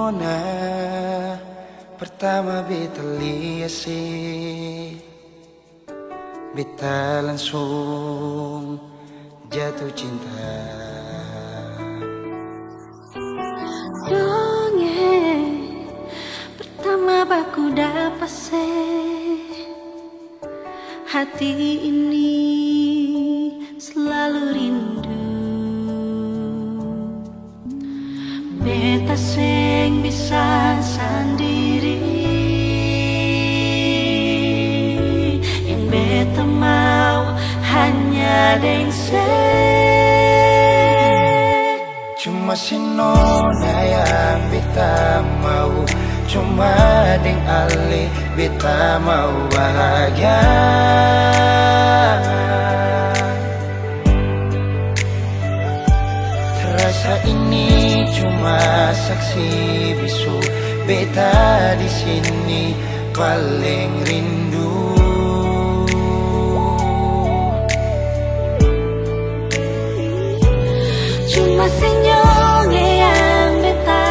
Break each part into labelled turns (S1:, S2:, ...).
S1: Nona pertama beta lihat sih, beta langsung jatuh cinta.
S2: Dongeng pertama baku dapat hati ini selalu rindu. Beta sing bisa sendiri, yang beta mau hanya dengse.
S1: Cuma si Nona yang beta mau, cuma deng Ale beta mau bahagia. Terasa ini cuma saksi bisu, beta di sini paling rindu.
S2: Cuma senyum yang beta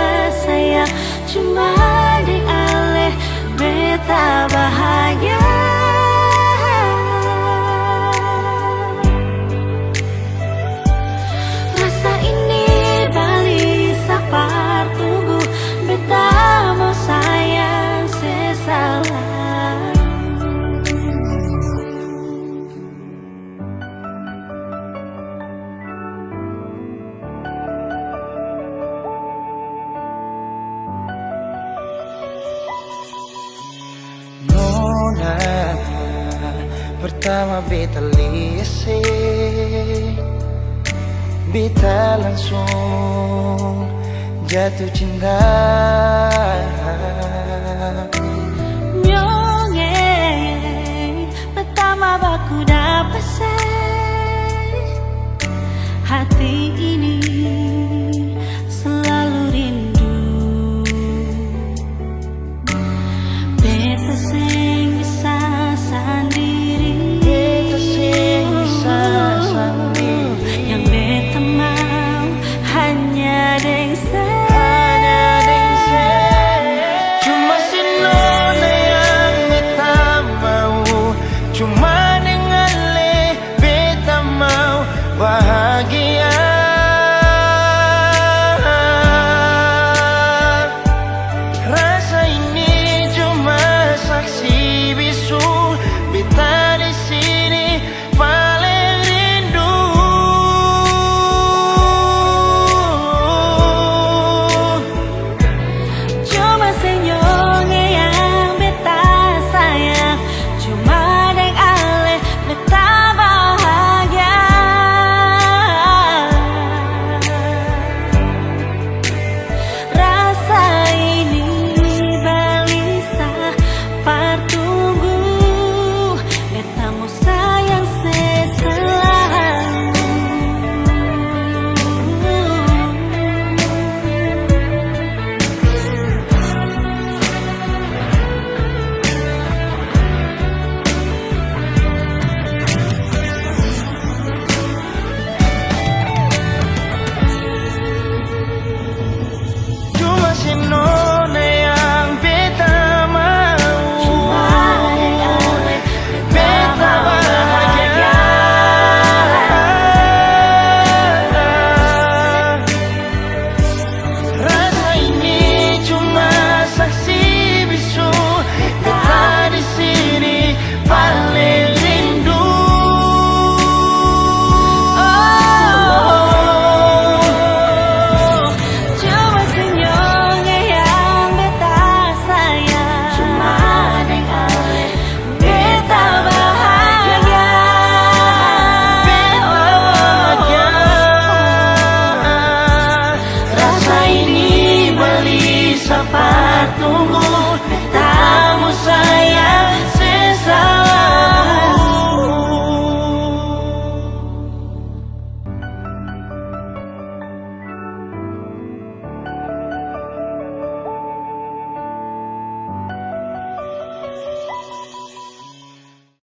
S2: sayang, cuma di Ale beta bahagia. Rasa ini balik sapar tunggu, beta mau sayang sesalah.
S1: Nona pertama beta lihat sih, beta langsung jatuh cinta.
S2: Nyongeng pertama baku dapat hati ini selalu rindu. Beta sing bisa sendiri,
S1: Beta sing bisa sendiri,
S2: yang beta mau hanya dengse.
S1: cuma si Nona yang beta mau, cuma dengan Ale beta mau bahagia. Rasa ini cuma saksi bisu, beta di sini paling rindu.
S2: Cuma senyum yang beta sayang, cuma deng Ale beta bahagia. Rasa ini balisa partunggu, beta mau sayang seselalu.
S1: Cuma si Nona yang beta mau,
S2: Cuma deng Ale
S1: beta bahagia. Rasa ini cuma saksi bisu, beta di sini paling rindu.
S2: Cuma senyum yang beta sayang, cuma deng Ale beta bahagia. Rasa ini beli sapar tunggu, beta mau sayang